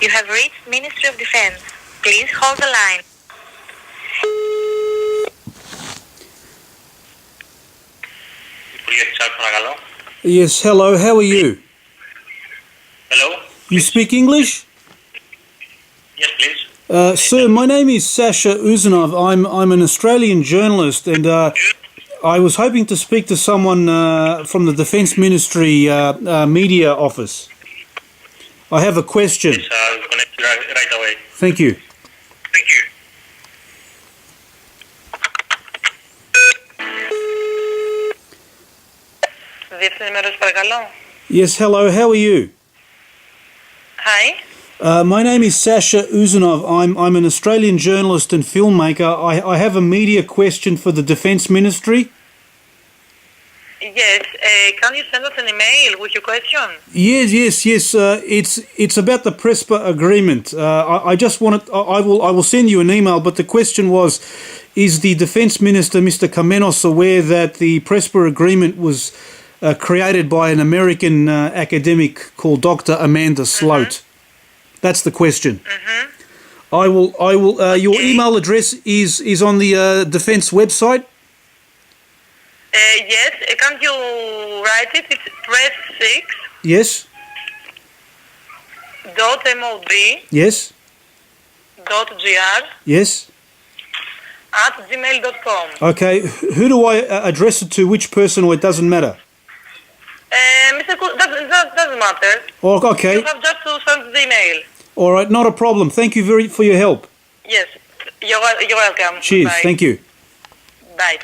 You have reached Ministry of Defense. Please hold the line. Yes, hello, how are you? Hello? You speak English? Yes, please. Sir, my name is Sasha Uzanov. I'm an Australian journalist, and I was hoping to speak to someone from the Defence Ministry media office. I have a question. Yes, I'll connect you right away. Thank you. Thank you. Yes, hello, how are you? Hi. My name is Sasha Uzanov. I'm an Australian journalist and filmmaker. I have a media question for the Defence Ministry. Yes. Can you send us an email with your question? Yes. It's about the PRESPA agreement. I just wanted. I will send you an email. But the question was, is the Defence Minister, Mr. Kamenos, aware that the PRESPA agreement was created by an American academic called Dr. Amanda Sloat? That's the question. I will. Your email address is on the Defence website. Yes. Can you write it? It's press6. Yes. .mod. Yes. .gr Yes. at gmail.com. Okay. Who do I address it to? Which person, or it doesn't matter? Mr. That doesn't matter. Oh, okay. You have just to send the email. All right. Not a problem. Thank you for your help. Yes. You're welcome. Cheers. Bye. Thank you. Bye.